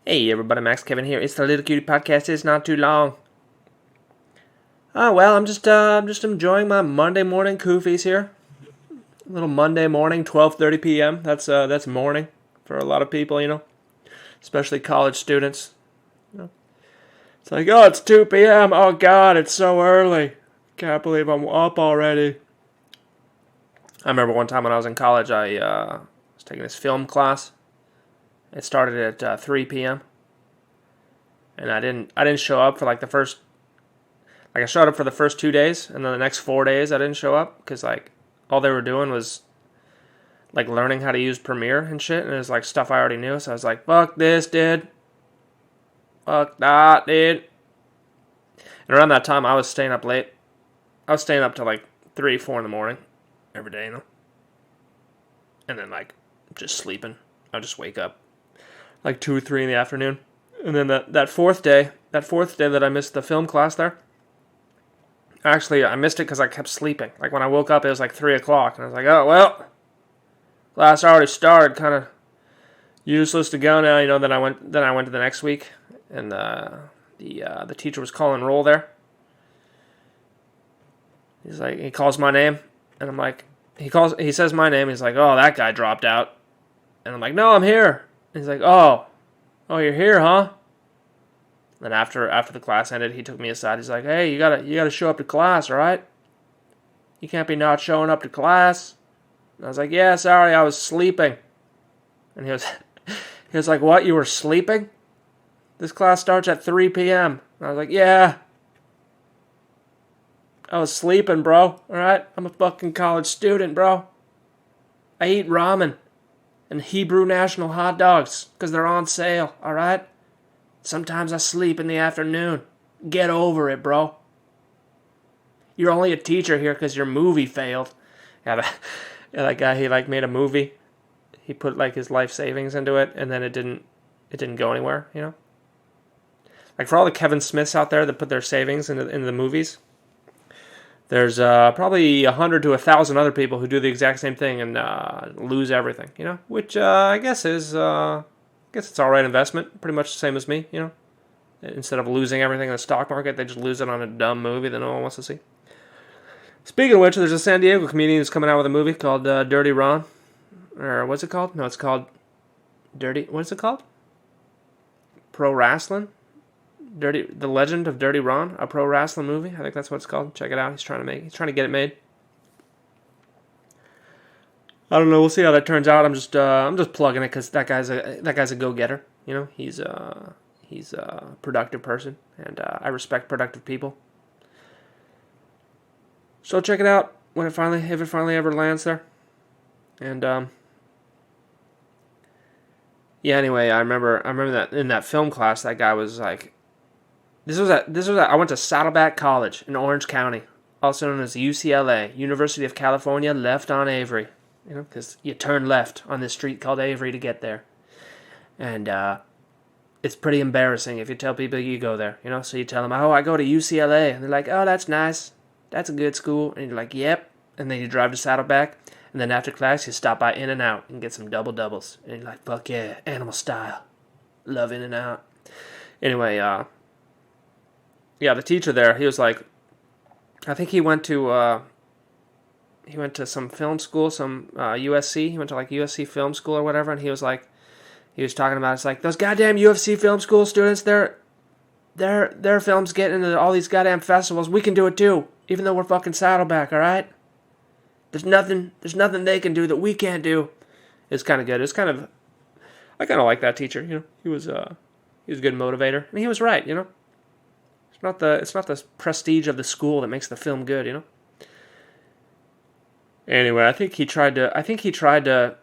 Hey everybody, Max Kevin here. It's the Little Cutie Podcast. It's not too long. Oh well, I'm just enjoying my Monday morning koofies here. A little Monday morning, 12:30 p.m. That's morning for a lot of people, especially college students. It's like, oh, it's 2 p.m. Oh God, it's so early. Can't believe I'm up already. I remember one time when I was in college, I was taking this film class. It started at 3 p.m. and I didn't show up for like I showed up for the first 2 days, and then the next 4 days I didn't show up because like all they were doing was like learning how to use Premiere and shit, and it was like stuff I already knew. So I was like, fuck this, dude. Fuck that, dude. And around that time, I was staying up late. I was staying up till like 3, 4 in the morning every day, and then like just sleeping. I'd just wake up like 2 or 3 in the afternoon. And then that fourth day that I missed the film class there, actually I missed it because I kept sleeping. Like when I woke up, it was like 3 o'clock, and I was like, oh well, class already started. Kind of useless to go now, Then I went to the next week, and the teacher was calling roll there. He's like, he calls my name, and I'm like, he says my name. He's like, oh, that guy dropped out, and I'm like, no, I'm here. And he's like, oh, you're here, huh? Then after the class ended, he took me aside. He's like, hey, you gotta show up to class, all right? You can't be not showing up to class. And I was like, yeah, sorry, I was sleeping. And he was like, what? You were sleeping? This class starts at 3 p.m. And I was like, yeah. I was sleeping, bro. All right? I'm a fucking college student, bro. I eat ramen and Hebrew National hot dogs because they're on sale, all right? Sometimes I sleep in the afternoon. Get over it, bro. You're only a teacher here because your movie failed. That guy, he like made a movie. He put like his life savings into it, and then it didn't go anywhere, Like for all the Kevin Smiths out there that put their savings into the movies, there's probably 100 to 1,000 other people who do the exact same thing and lose everything, Which I guess is, it's all right investment, pretty much the same as me, Instead of losing everything in the stock market, they just lose it on a dumb movie that no one wants to see. Speaking of which, there's a San Diego comedian who's coming out with a movie called Dirty Ron, or what's it called? No, it's called Dirty. What's it called? Pro Wrestling. The Legend of Dirty Ron, a pro wrestling movie. I think that's what it's called. Check it out. He's trying to get it made. I don't know. We'll see how that turns out. I'm just plugging it because that guy's a go-getter. He's a productive person, and I respect productive people. So check it out if it finally ever lands there. And yeah. Anyway, I remember that in that film class, that guy was like, I went to Saddleback College in Orange County, also known as UCLA, University of California, left on Avery. Because you turn left on this street called Avery to get there. And it's pretty embarrassing if you tell people you go there, So you tell them, oh, I go to UCLA. And they're like, oh, that's nice. That's a good school. And you're like, yep. And then you drive to Saddleback. And then after class, you stop by In-N-Out and get some double doubles. And you're like, fuck yeah, animal style. Love In-N-Out. Anyway, yeah, the teacher there, he was like, I think he went to some film school, some USC. He went to like USC film school or whatever, and he was talking about, it's like, those goddamn UFC film school students, their films get into all these goddamn festivals. We can do it too, even though we're fucking Saddleback, all right? There's nothing they can do that we can't do. It's kind of good. I kind of like that teacher. He was a good motivator, and he was right. It's not the prestige of the school that makes the film good. Anyway, I think he tried to,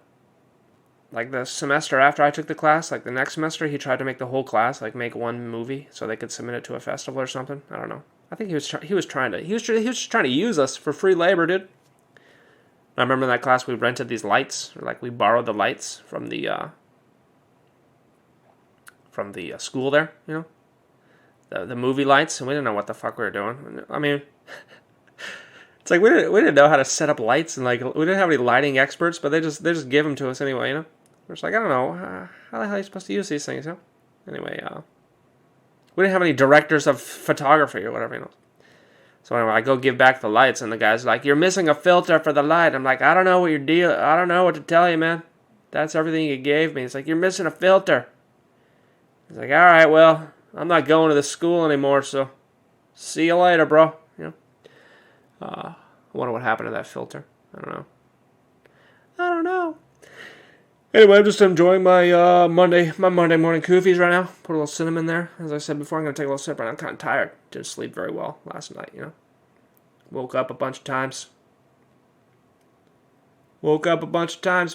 like the semester after I took the class, like the next semester, he tried to make the whole class like make one movie so they could submit it to a festival or something. I don't know. I think he was just trying to use us for free labor, dude. I remember in that class we rented these lights, or like we borrowed the lights from the school there, the movie lights, and we didn't know what the fuck we were doing. I mean, it's like we didn't know how to set up lights, and like we didn't have any lighting experts, but they just give them to us anyway, We're just like, I don't know, how the hell are you supposed to use these things, Anyway, we didn't have any directors of photography or whatever, you know. So anyway, I go give back the lights, and the guy's like, "You're missing a filter for the light." I'm like, "I don't know I don't know what to tell you, man. That's everything you gave me." He's like, "You're missing a filter." He's like, "All right, well, I'm not going to this school anymore, so see you later, bro." You know. I wonder what happened to that filter. I don't know. Anyway, I'm just enjoying my Monday morning koofies right now. Put a little cinnamon there. As I said before, I'm going to take a little sip, and I'm kind of tired. Didn't sleep very well last night, you know. Woke up a bunch of times,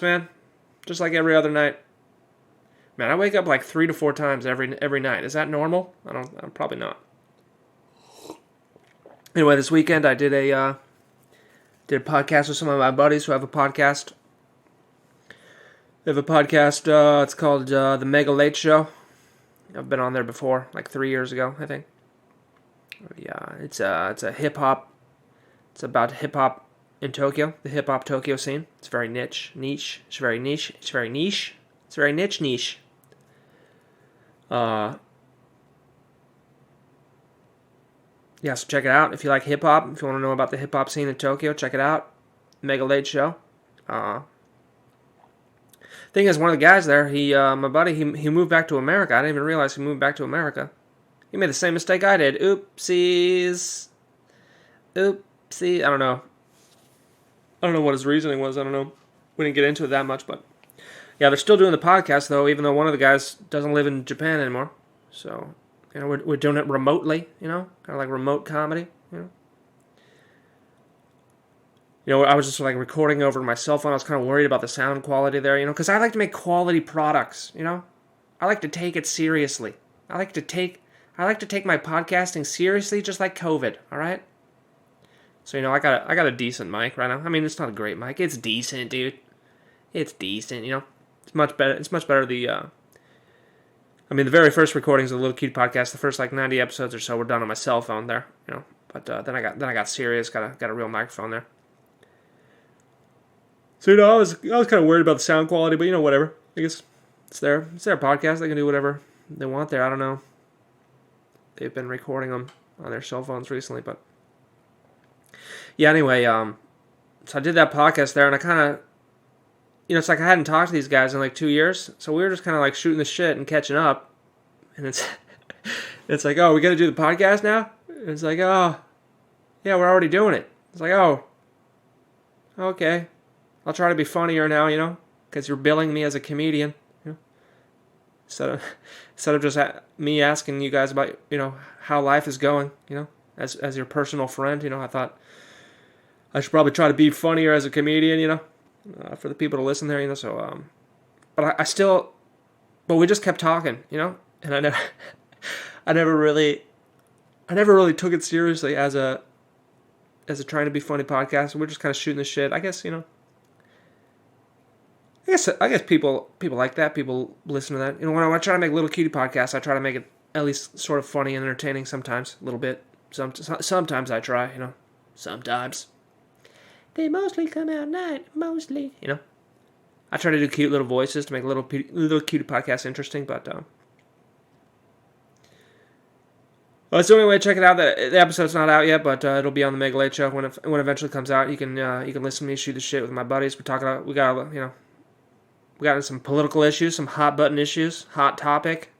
man. Just like every other night. Man, I wake up like 3 to 4 times every night. Is that normal? I'm probably not. Anyway, this weekend I did a podcast with some of my buddies who have a podcast. They have a podcast, it's called The Mega Late Show. I've been on there before, like 3 years ago, I think. Yeah, it's a hip-hop. It's about hip-hop in Tokyo, the hip-hop Tokyo scene. It's very niche. It's very niche. It's very niche. Yeah, so check it out. If you like hip-hop, if you want to know about the hip-hop scene in Tokyo, check it out. Mega Late Show. Thing is, one of the guys there, my buddy, he moved back to America. I didn't even realize he moved back to America. He made the same mistake I did. Oopsies. I don't know. I don't know what his reasoning was. I don't know. We didn't get into it that much, but yeah, they're still doing the podcast though, even though one of the guys doesn't live in Japan anymore. So, you know, we're doing it remotely, you know, kind of like remote comedy, you know. You know, I was just like recording over my cell phone. I was kind of worried about the sound quality there, you know, because I like to make quality products, you know. I like to take it seriously. I like to take my podcasting seriously, just like COVID. All right. So you know, I got a decent mic right now. I mean, it's not a great mic. It's decent, dude. It's decent. You know, it's much better. It's much better. The very first recordings of the Little Cute podcast, the first like 90 episodes or so, were done on my cell phone there. You know, but then I got serious. Got a real microphone there. So, you know, I was kind of worried about the sound quality, but, you know, whatever. I guess it's their podcast. They can do whatever they want there. I don't know. They've been recording them on their cell phones recently, but yeah, anyway, so I did that podcast there, and I kind of, you know, it's like I hadn't talked to these guys in like 2 years, so we were just kind of like shooting the shit and catching up, and it's like, oh, we got to do the podcast now? And it's like, oh, yeah, we're already doing it. It's like, oh, okay. I'll try to be funnier now, you know, because you're billing me as a comedian, you know, instead of just me asking you guys about, you know, how life is going, you know, as your personal friend, you know. I thought I should probably try to be funnier as a comedian, you know, for the people to listen there, you know. So, but but we just kept talking, you know, and I never really took it seriously as a trying to be funny podcast. We're just kind of shooting the shit, I guess, you know. I guess people like that. People listen to that. You know, when I try to make Little Cutie podcasts, I try to make it at least sort of funny and entertaining sometimes, a little bit. Sometimes I try, you know. Sometimes. They mostly come out night, mostly. You know. I try to do cute little voices to make Little Cutie podcasts interesting, but so anyway, check it out. The episode's not out yet, but it'll be on the Mega Late Show when it eventually comes out. You can listen to me shoot the shit with my buddies. We got some political issues, some hot button issues, hot topic.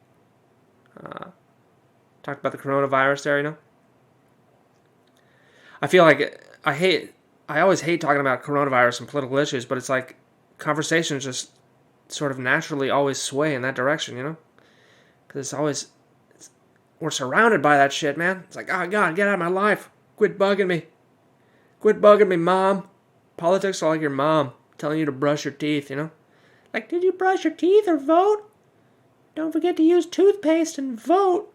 Talked about the coronavirus there, you know. I feel like I always hate talking about coronavirus and political issues, but it's like conversations just sort of naturally always sway in that direction, you know. Because we're surrounded by that shit, man. It's like, oh God, get out of my life. Quit bugging me. Quit bugging me, Mom. Politics are like your mom telling you to brush your teeth, you know. Like, did you brush your teeth or vote? Don't forget to use toothpaste and vote.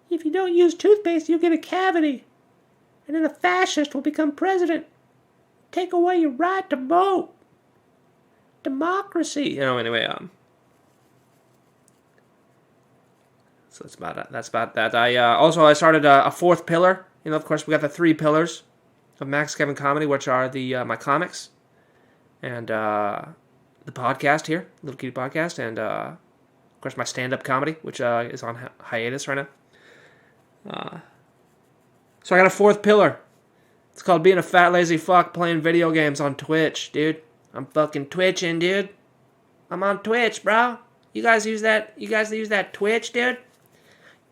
If you don't use toothpaste, you'll get a cavity. And then a fascist will become president. Take away your right to vote. Democracy. You know, anyway, so that's about that. I started a fourth pillar. You know, of course, we got the 3 pillars of Max Kevin Comedy, which are my comics and the podcast here, Little Cutie Podcast, and Of course, my stand-up comedy, which is on hiatus right now. So I got a fourth pillar. It's called being a fat, lazy fuck playing video games on Twitch, dude. I'm fucking twitching, dude. I'm on Twitch, bro. You guys use that? You guys use that Twitch, dude?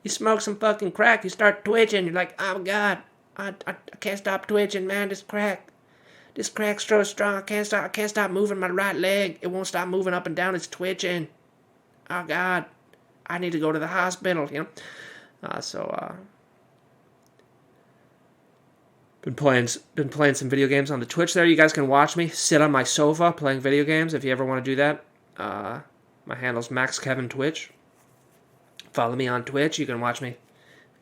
You smoke some fucking crack, you start twitching. You're like, oh, God. I can't stop twitching, man. This crack's so strong. I can't stop moving my right leg. It won't stop moving up and down. It's twitching. Oh, God. I need to go to the hospital, you know? Been playing some video games on the Twitch there. You guys can watch me sit on my sofa playing video games if you ever want to do that. My handle's MaxKevinTwitch. Follow me on Twitch. You can watch me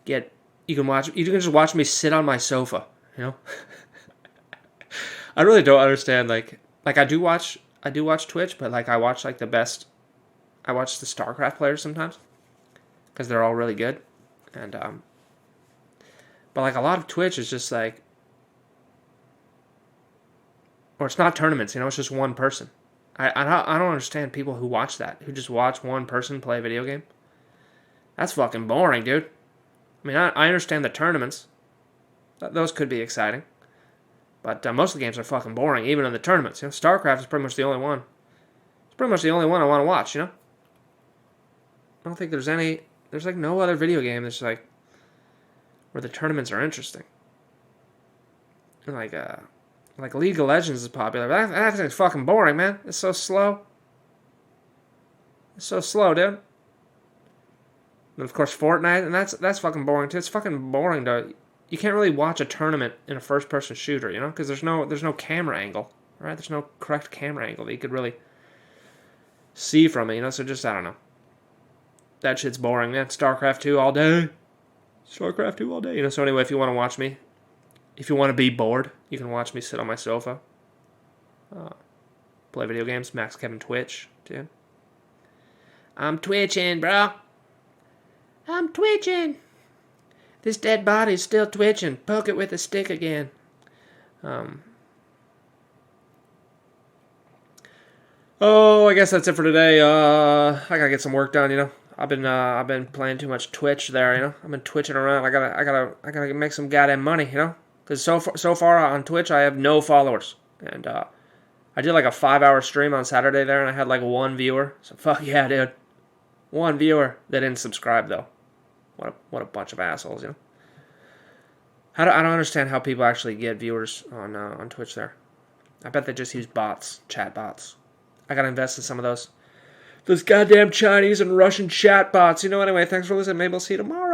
you can just watch me sit on my sofa, you know? I really don't understand like I do watch Twitch, but like I watch the StarCraft players sometimes because they're all really good. And but like a lot of Twitch is just like, or it's not tournaments, you know, it's just one person. I don't understand people who watch that, who just watch one person play a video game. That's fucking boring, dude. I mean, I understand the tournaments. Those could be exciting. But most of the games are fucking boring, even in the tournaments. You know, StarCraft is pretty much the only one. It's pretty much the only one I want to watch, you know? I don't think there's like no other video game that's like, where the tournaments are interesting. Like League of Legends is popular, but that thing's fucking boring, man. It's so slow. It's so slow, dude. And of course Fortnite, and that's fucking boring too. It's fucking boring you can't really watch a tournament in a first-person shooter, you know, because there's no camera angle, right? There's no correct camera angle that you could really see from it, you know. So just I don't know. That shit's boring, man. StarCraft 2 all day. StarCraft 2 all day. You know, so anyway, if you want to watch me, if you want to be bored, you can watch me sit on my sofa. Play video games. MaxKevinTwitch, dude. I'm twitching, bro. I'm twitching. This dead body's still twitching. Poke it with a stick again. I guess that's it for today. I gotta get some work done, you know. I've been playing too much Twitch there, you know. I've been twitching around. I gotta make some goddamn money, you know. Because so far on Twitch, I have no followers, and I did like a 5-hour stream on Saturday there, and I had like one viewer. So fuck yeah, dude. One viewer that didn't subscribe though. What a bunch of assholes, you know. I don't understand how people actually get viewers on Twitch there. I bet they just use bots, chat bots. I gotta invest in some of those goddamn Chinese and Russian chat bots. You know, anyway, thanks for listening. Maybe I'll see you tomorrow.